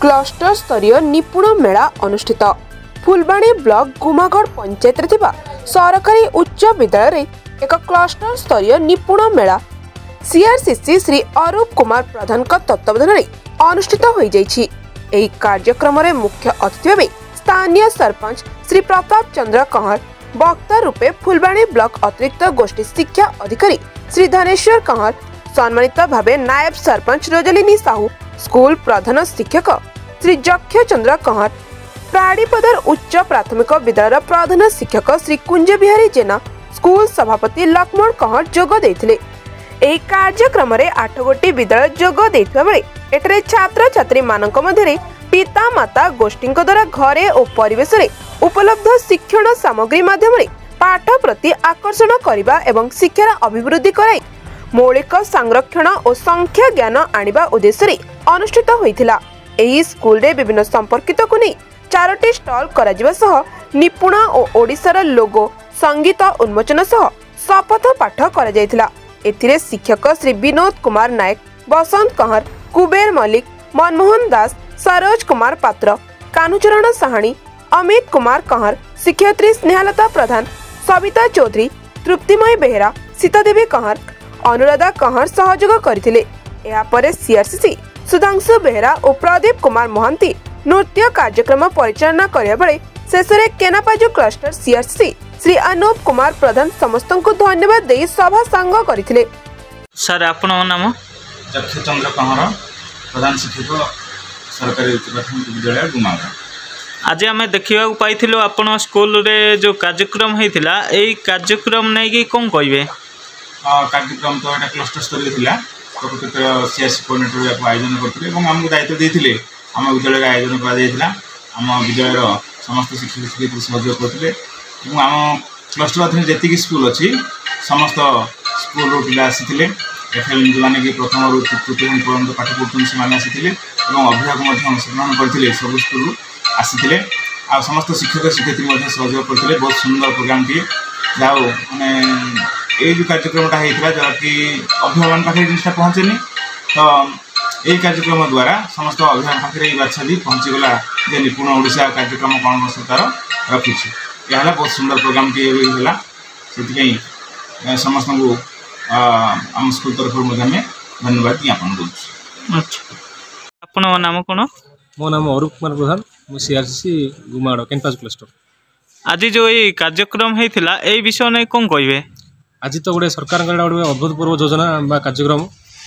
Cluster स्तरीय निपुण मेला अनुष्ठित। Phulbani block गुमागढ़ panchayat रे थिबा सरकारी उच्च विद्यालय रे एक क्लस्टर स्तरीय निपुण मेला सीआरसीसी श्री अरूप कुमार प्रधान का तत्वावधान रे अनुष्ठित होई जाइछि। एही कार्यक्रम रे मुख्य अतिथि भाବେ स्थानीय सरपंच श्री प्रताप चंद्र कंवर, वक्ता रूपे फुलबाणी ब्लॉक अतिरिक्त गोष्ठी शिक्षा अधिकारी श्री धनेश्वर कंवर, सम्मानित भावे नायब सरपंच रोजलिनी साहू, स्कूल प्रधान शिक्षक श्री जक्ष चंद्र कंवर, प्राड़ीपदर उच्च प्राथमिक विद्यालय प्रधान शिक्षक श्री कुंज बिहारी जेना, स्कूल सभापति लक्ष्मण कंवर जोग देथिले। एही कार्यक्रम रे 8 गोटी विद्यालय जोग देथिबा बेले एटरे छात्र छात्री मानक मध्यरे पिता माता गोष्ठी द्वारा घरे और परिवेश रे उपलब्ध शिक्षण सामग्री माध्यम रे पाठ प्रति आकर्षण करिबा एवं शिक्षार अभिवृद्धि कराई मौलिक संरक्षण और संख्या ज्ञान आनिबा उद्देश्य रे अनुष्ठित होइथिला। एही स्कूल रे विभिन्न संपर्कित को नै 4टी स्टॉल कराजिबा सह निपुण और ओडिसार लोगो संगीत उन्मोचन सह शपथ पाठ करा जायथिला। एथिरे शिक्षक श्री विनोद कुमार नायक, बसंत कंवर, कुबेर मल्लिक, मनमोहन दास, सरोज कुमार पात्र, कानुचरण साहानी, अमित कुमार कंवर, शिक्षयित्री स्नेहलता प्रधान, सविता चौधरी, तृप्तिमय बेहरा, सीतादेवी कंवर, अनुराधा कंवर सहयोग करथिले। एहा परे सीआरसीसी सुधांशु बेहरा और प्रदीप कुमार मोहंती नृत्य कार्यक्रम परिचालना करिया बेले शेषरे केनापाजु क्लस्टर सीआरसीसी श्री अनूप कुमार प्रधान समस्त को धन्यवाद दे सभा सांग करथिले। सर आपन नाम? जक्ष चंद्र कंवर, प्रधान शिक्षक सरकारी उच्च प्राथमिक विद्यालय गुमागढ़। आज आम देखा पाइलु आपण स्कूल रे जो कार्यक्रम होता यही कार्यक्रम नहीं कि कौन कहे? कार्यक्रम तो यहाँ क्लस्टर स्तरीय था। प्रकृत सीआरसी कोऑर्डिनेटर आयोजन करते आमको दायित्व देते आम विद्यालय आयोजन कर विद्यालय समस्त शिक्षक शिक्षयित्री सहयोग करते। आम क्लस्टर अधीन जी स्कूल अच्छी समस्त स्कूल पिला आसी जो मैंने कि प्रथम रु तृतीय पर्यटन पाठ पढ़ुन से आसी अभिभावक अंशग्रहण करते सब स्कूल आसी आ समस्त शिक्षक शिक्षयित्री सहयोग करते। बहुत सुंदर प्रोग्राम टी जाओ मैंने ये कार्यक्रमटा होता जरा कि अभिभावक पाखे जिनसा पहुँचेनि तो यही कार्यक्रम द्वारा समस्त अभिभावक पाखे ये बाछा भी पहुँचीगला जे निपुण ओडिशा कार्यक्रम कौन सरकार रखी। यह बहुत सुंदर प्रोग्राम टी है से समस्त को आम स्कूल तरफ धन्यवाद ज्ञापन करूँ। अच्छा आपन नाम कौन? मो नाम अरूप कुमार प्रधान, मु सीआरसीसी गुमागढ़ कैंपस क्लस्टर। आज जो ये कार्यक्रम होता यही विषय नहीं कौन कहे? आज तो गोटे सरकार गोटे अभूतपूर्व योजना बा कार्यक्रम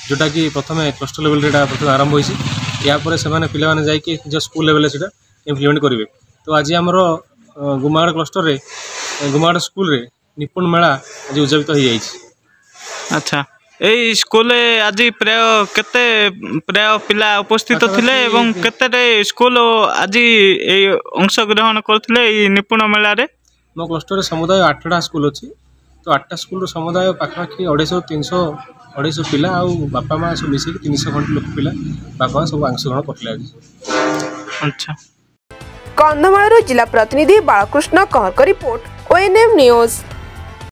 जोटा कि प्रथम क्लस्टर लेवल प्रथम आरंभ होती यापर से पाने जाकि निज स्कूल लेवल से इम्प्लीमेंट करेंगे। तो आज आमर गुमागढ़ क्लस्टर रे गुमागढ़ स्कूल रे निपुण मेला आज उद्यापित हो जाए। अच्छा यही स्कूल आज प्राय पिला उपस्थित थिले एवं केते स्कूल आज अंशग्रहण करथिले निपुण मेला रे? मो क्लस्टर समुदाय 8टा स्कूल अच्छी। तो 8टा स्कूल समुदाय पाखापाखि 250 पिला आ बापा माँ सब मिसिक 300 खंड लोक पिला बापा सब अंशग्रहण करथिले। अच्छा कंधमाल जिला प्रतिनिधि बालकृष्ण कंवर का रिपोर्ट, ONM न्यूज।